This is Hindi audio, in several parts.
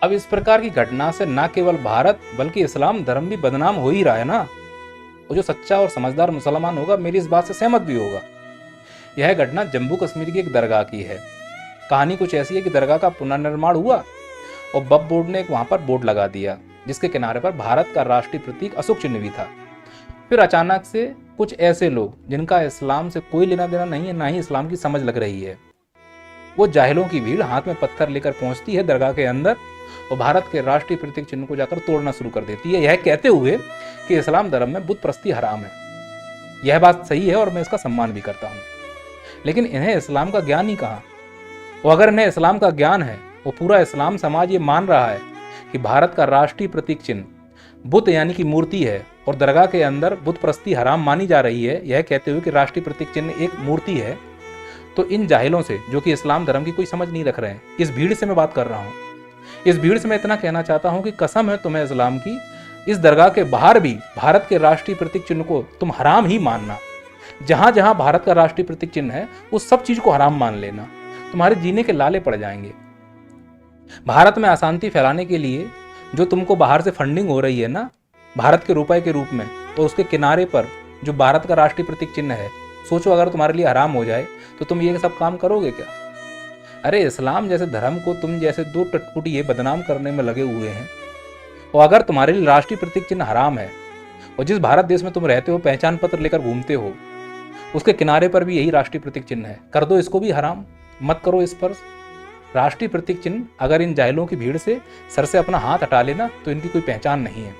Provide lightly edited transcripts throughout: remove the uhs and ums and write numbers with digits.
अब इस प्रकार की घटना से न केवल भारत बल्कि इस्लाम धर्म भी बदनाम हो ही रहा है ना। वो जो सच्चा और समझदार मुसलमान होगा मेरी इस बात से सहमत भी होगा। यह घटना जम्मू कश्मीर की एक दरगाह की है। कहानी कुछ ऐसी है कि दरगाह का पुनर्निर्माण हुआ और वक्फ बोर्ड ने एक वहां पर बोर्ड लगा दिया जिसके किनारे पर भारत का राष्ट्रीय प्रतीक अशोक चिन्ह भी था। फिर अचानक से कुछ ऐसे लोग जिनका इस्लाम से कोई लेना देना नहीं है, ना ही इस्लाम की समझ लग रही है, वो जाहिलों की भीड़ हाथ में पत्थर लेकर पहुंचती है दरगाह के अंदर और भारत के राष्ट्रीय प्रतीक चिन्ह को जाकर तोड़ना शुरू कर देती है, यह कहते हुए कि इस्लाम धर्म में बुत परस्ती हराम है। यह बात सही है और मैं इसका सम्मान भी करता हूँ, लेकिन इन्हें इस्लाम का ज्ञान ही कहाँ। और अगर इन्हें इस्लाम का ज्ञान है, वो पूरा इस्लाम समाज ये मान रहा है कि भारत का राष्ट्रीय प्रतीक चिन्ह बुत यानी कि मूर्ति है और दरगाह के अंदर बुत परस्ती हराम मानी जा रही है, यह कहते हुए कि राष्ट्रीय प्रतीक चिन्ह एक मूर्ति है, तो इन जाहिलों से जो कि इस्लाम धर्म की कोई समझ नहीं रख रहे हैं, इस भीड़ से मैं बात कर रहा हूँ। इस भीड़ से मैं इतना कहना चाहता हूँ कि कसम है तुम्हें इस्लाम की, इस दरगाह के बाहर भी भारत के राष्ट्रीय प्रतीक चिन्ह को तुम हराम ही मानना। जहां जहां भारत का राष्ट्रीय प्रतीक चिन्ह है उस सब चीज को हराम मान लेना, तुम्हारे जीने के लाले पड़ जाएंगे। भारत में अशांति फैलाने के लिए जो तुमको बाहर से फंडिंग हो रही है ना, भारत के रुपए के रूप में, तो उसके किनारे पर जो भारत का राष्ट्रीय प्रतीक चिन्ह है, सोचो अगर तुम्हारे लिए हराम हो जाए तो तुम ये सब काम करोगे क्या? अरे इस्लाम जैसे धर्म को तुम जैसे दो टटपुटिये बदनाम करने में लगे हुए हैं, और अगर तुम्हारे लिए राष्ट्रीय प्रतीक चिन्ह हराम है और जिस भारत देश में तुम रहते हो पहचान पत्र लेकर घूमते हो उसके किनारे पर भी यही राष्ट्रीय प्रतीक चिन्ह है, कर दो इसको भी हराम, मत करो इस पर राष्ट्रीय प्रतीक चिन्ह। अगर इन जाहिलों की भीड़ से सर से अपना हाथ हटा लेना तो इनकी कोई पहचान नहीं है।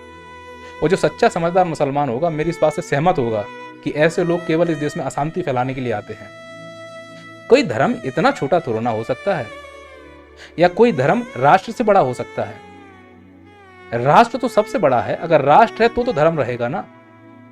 और जो सच्चा समझदार मुसलमान होगा मेरी इस बात से सहमत होगा कि ऐसे लोग केवल इस देश में अशांति फैलाने के लिए आते हैं। कोई धर्म इतना छोटा थोड़ा ना हो सकता है, या कोई धर्म राष्ट्र से बड़ा हो सकता है? राष्ट्र तो सबसे बड़ा है, अगर राष्ट्र है तो धर्म रहेगा ना।